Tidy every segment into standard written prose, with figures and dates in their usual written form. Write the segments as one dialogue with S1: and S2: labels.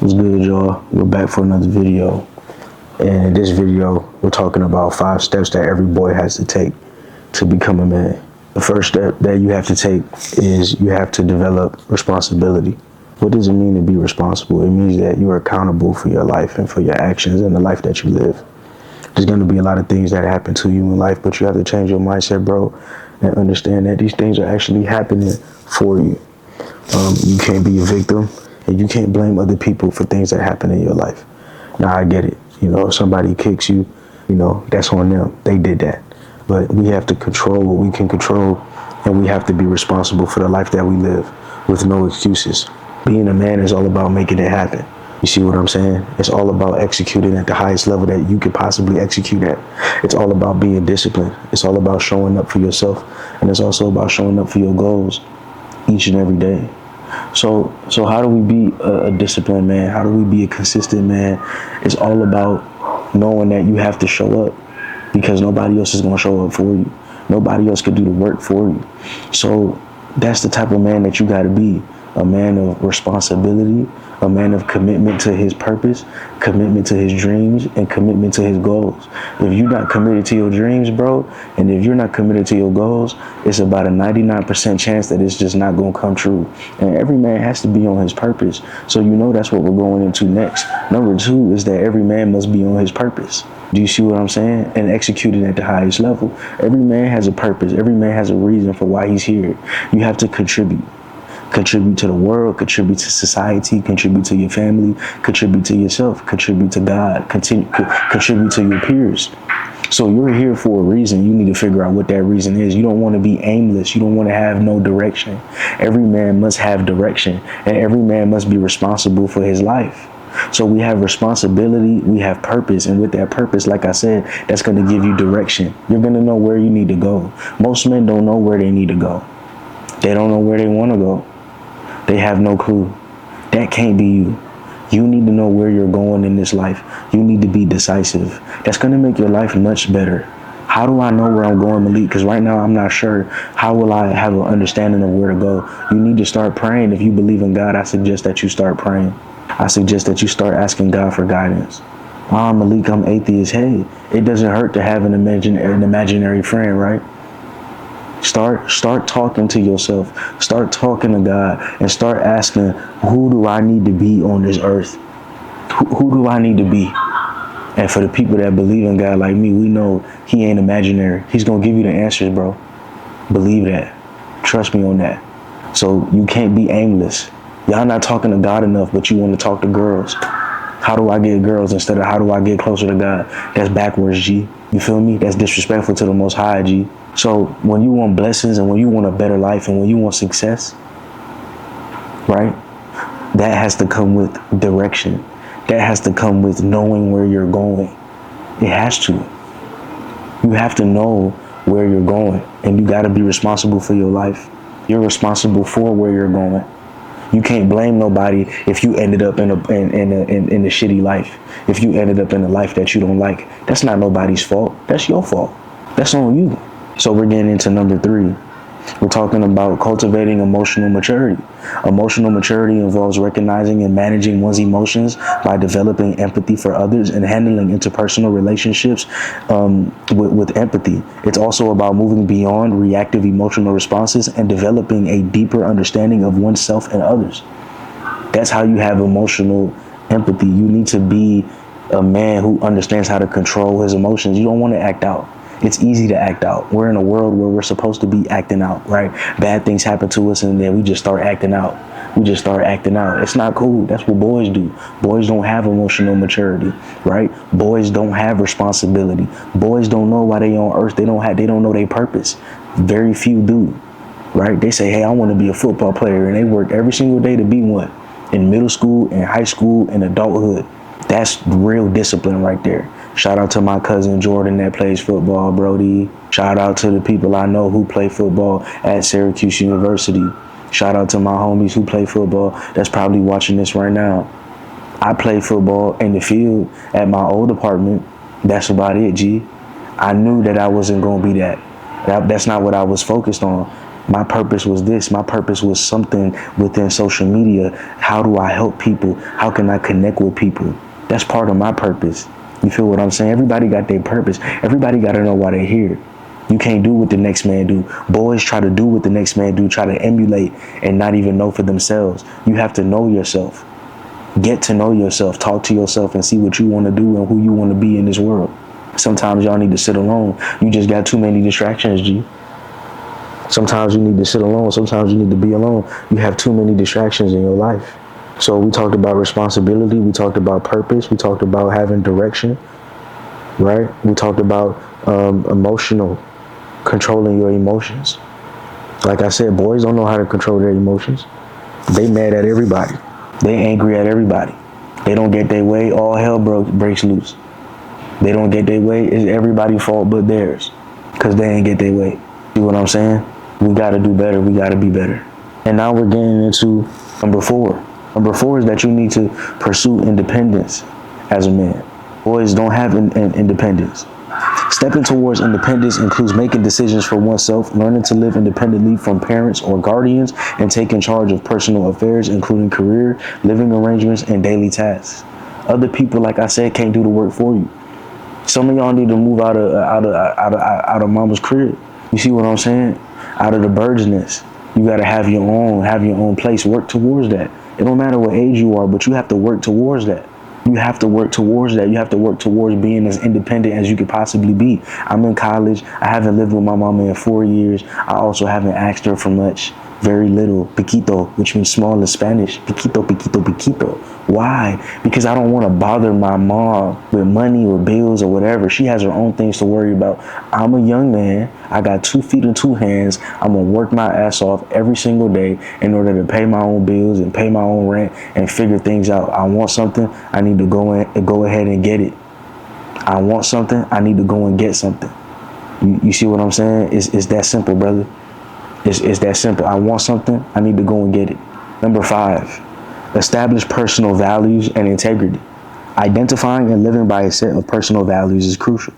S1: What's good, y'all? We're back for another video. And in this video, we're talking about 5 steps that every boy has to take to become a man. The first step that you have to take is you have to develop responsibility. What does it mean to be responsible? It means that you are accountable for your life and for your actions and the life that you live. There's going to be a lot of things that happen to you in life, but you have to change your mindset, bro, and understand that these things are actually happening for you. You can't be a victim, and you can't blame other people for things that happen in your life. Now, I get it. If somebody kicks you, that's on them. They did that. But we have to control what we can control, and we have to be responsible for the life that we live with no excuses. Being a man is all about making it happen. You see what I'm saying? It's all about executing at the highest level that you could possibly execute at. It's all about being disciplined. It's all about showing up for yourself. And it's also about showing up for your goals each and every day. So how do we be a disciplined man? How do we be a consistent man? It's all about knowing that you have to show up because nobody else is going to show up for you. Nobody else could do the work for you. So that's the type of man that you got to be. A man of responsibility, a man of commitment to his purpose, commitment to his dreams, and commitment to his goals. If you're not committed to your dreams, bro, and if you're not committed to your goals, it's about a 99% chance that it's just not going to come true. And every man has to be on his purpose. So that's what we're going into next. Number 2 is that every man must be on his purpose. Do you see what I'm saying? And executing at the highest level. Every man has a purpose. Every man has a reason for why he's here. You have to contribute. Contribute to the world, contribute to society, contribute to your family, contribute to yourself, contribute to God, contribute to your peers. So you're here for a reason. You need to figure out what that reason is. You don't want to be aimless. You don't want to have no direction. Every man must have direction, and every man must be responsible for his life. So we have responsibility, we have purpose, and with that purpose, like I said, that's going to give you direction. You're going to know where you need to go. Most men don't know where they need to go. They don't know where they want to go. They have no clue. That can't be you. You need to know where you're going in this life. You need to be decisive. That's going to make your life much better. How do I know where I'm going, Malik? Because right now I'm not sure. How will I have an understanding of where to go? You need to start praying. If you believe in God, I suggest that you start praying. I suggest that you start asking God for guidance. Malik, I'm atheist. Hey, it doesn't hurt to have an imaginary friend, right? Start talking to yourself. Start talking to God and start asking, who do I need to be on this earth? Who do I need to be? And for the people that believe in God like me, we know he ain't imaginary. He's going to give you the answers, bro. Believe that. Trust me on that. So you can't be aimless. Y'all not talking to God enough, but you want to talk to girls. How do I get girls instead of how do I get closer to God? That's backwards, G. You feel me? That's disrespectful to the Most High, G. So when you want blessings and when you want a better life and when you want success, right, that has to come with direction. That has to come with knowing where you're going. It has to. You have to know where you're going, and you got to be responsible for your life. You're responsible for where you're going. You can't blame nobody if you ended up in a shitty life. If you ended up in a life that you don't like, that's not nobody's fault. That's your fault. That's on you. So we're getting into number 3. We're talking about cultivating emotional maturity. Emotional maturity involves recognizing and managing one's emotions by developing empathy for others and handling interpersonal relationships with empathy. It's also about moving beyond reactive emotional responses and developing a deeper understanding of oneself and others. That's how you have emotional empathy. You need to be a man who understands how to control his emotions. You don't want to act out. It's easy to act out. We're in a world where we're supposed to be acting out, right? Bad things happen to us and then we just start acting out. It's not cool. That's what boys do. Boys don't have emotional maturity, right? Boys don't have responsibility. Boys don't know why they on earth. They don't know their purpose. Very few do, right? They say, hey, I want to be a football player, and they work every single day to be one in middle school, in high school, in adulthood. That's real discipline right there. Shout out to my cousin Jordan that plays football, Brody. Shout out to the people I know who play football at Syracuse University. Shout out to my homies who play football that's probably watching this right now. I play football in the field at my old apartment. That's about it, G. I knew that I wasn't going to be that. That's not what I was focused on. My purpose was this. My purpose was something within social media. How do I help people? How can I connect with people? That's part of my purpose. You feel what I'm saying? Everybody got their purpose. Everybody got to know why they're here. You can't do what the next man do. Boys try to do what the next man do, try to emulate and not even know for themselves. You have to know yourself. Get to know yourself. Talk to yourself and see what you want to do and who you want to be in this world. Sometimes y'all need to sit alone. You just got too many distractions, G. Sometimes you need to sit alone. Sometimes you need to be alone. You have too many distractions in your life. So we talked about responsibility. We talked about purpose. We talked about having direction, right? We talked about controlling your emotions. Like I said, boys don't know how to control their emotions. They mad at everybody. They angry at everybody. They don't get their way. All hell breaks loose. They don't get their way. It's everybody's fault but theirs because they ain't get their way. See what I'm saying? We got to do better. We got to be better. And now we're getting into number 4. Number 4 is that you need to pursue independence as a man. Boys don't have independence. Stepping towards independence includes making decisions for oneself, learning to live independently from parents or guardians, and taking charge of personal affairs, including career, living arrangements, and daily tasks. Other people, like I said, can't do the work for you. Some of y'all need to move out of mama's crib. You see what I'm saying? Out of the bird's nest. You gotta have your own place. Work towards that. It don't matter what age you are, but you have to work towards that. You have to work towards that. You have to work towards being as independent as you could possibly be. I'm in college. I haven't lived with my mama in 4 years. I also haven't asked her for much. Very little. Piquito, which means small in Spanish. Piquito, piquito, piquito. Why? Because I don't want to bother my mom with money or bills or whatever. She has her own things to worry about. I'm a young man. I got 2 feet and 2 hands. I'm going to work my ass off every single day in order to pay my own bills and pay my own rent and figure things out. I want something. I need to go ahead and get it. I want something. I need to go and get something. You see what I'm saying? It's that simple, brother. It's that simple. I want something. I need to go and get it. Number 5, establish personal values and integrity. Identifying and living by a set of personal values is crucial.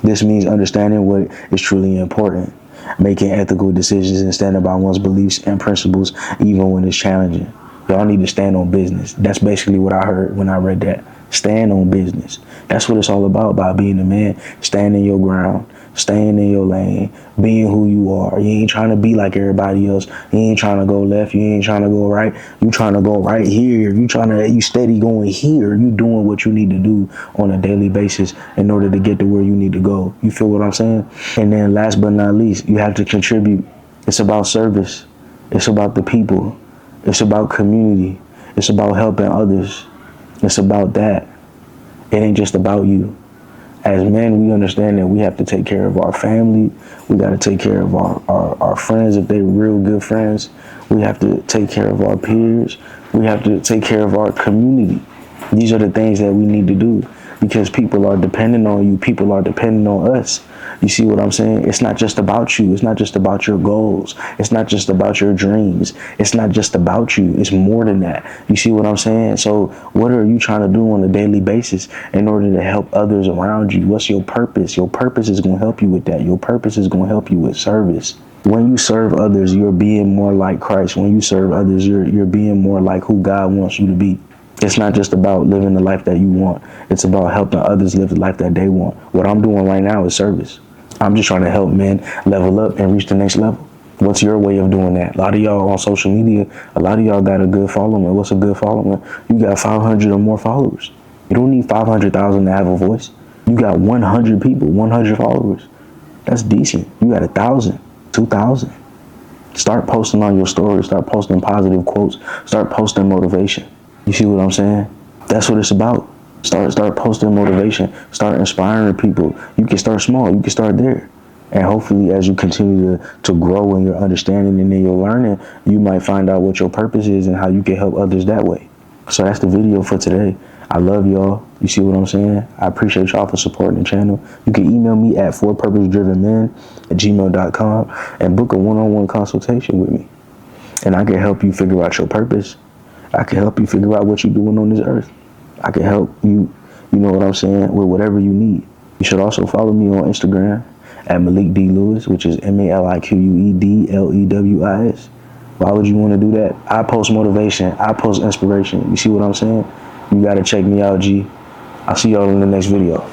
S1: This means understanding what is truly important, making ethical decisions and standing by one's beliefs and principles even when it's challenging. Y'all need to stand on business. That's basically what I heard when I read that. Stand on business. That's what it's all about being a man. Standing your ground, staying in your lane, being who you are. You ain't trying to be like everybody else. You ain't trying to go left. You ain't trying to go right. You trying to go right here. You steady going here. You doing what you need to do on a daily basis in order to get to where you need to go. You feel what I'm saying? And then last but not least, you have to contribute. It's about service. It's about the people. It's about community. It's about helping others. It's about that. It ain't just about you. As men, we understand that we have to take care of our family. We got to take care of our friends if they're real good friends. We have to take care of our peers. We have to take care of our community. These are the things that we need to do because people are dependent on you. People are dependent on us. You see what I'm saying? It's not just about you. It's not just about your goals. It's not just about your dreams. It's not just about you. It's more than that. You see what I'm saying? So what are you trying to do on a daily basis in order to help others around you? What's your purpose? Your purpose is going to help you with that. Your purpose is going to help you with service. When you serve others, you're being more like Christ. When you serve others, you're being more like who God wants you to be. It's not just about living the life that you want. It's about helping others live the life that they want. What I'm doing right now is service. I'm just trying to help men level up and reach the next level. What's your way of doing that? A lot of y'all on social media, a lot of y'all got a good following. What's a good following? You got 500 or more followers. You don't need 500,000 to have a voice. You got 100 people, 100 followers. That's decent. You got 1,000, 2,000. Start posting on your stories. Start posting positive quotes. Start posting motivation. You see what I'm saying? That's what it's about. Start posting motivation. Start inspiring people. You can start small. You can start there. And hopefully as you continue to grow in your understanding and in your learning, you might find out what your purpose is and how you can help others that way. So that's the video for today. I love y'all. You see what I'm saying? I appreciate y'all for supporting the channel. You can email me at forpurposedrivenmen@gmail.com and book a one-on-one consultation with me. And I can help you figure out your purpose. I can help you figure out what you're doing on this earth. I can help you, you know what I'm saying, with whatever you need. You should also follow me on Instagram at Malik D. Lewis, which is MALIQUEDLEWIS. Why would you want to do that? I post motivation. I post inspiration. You see what I'm saying? You got to check me out, G. I'll see y'all in the next video.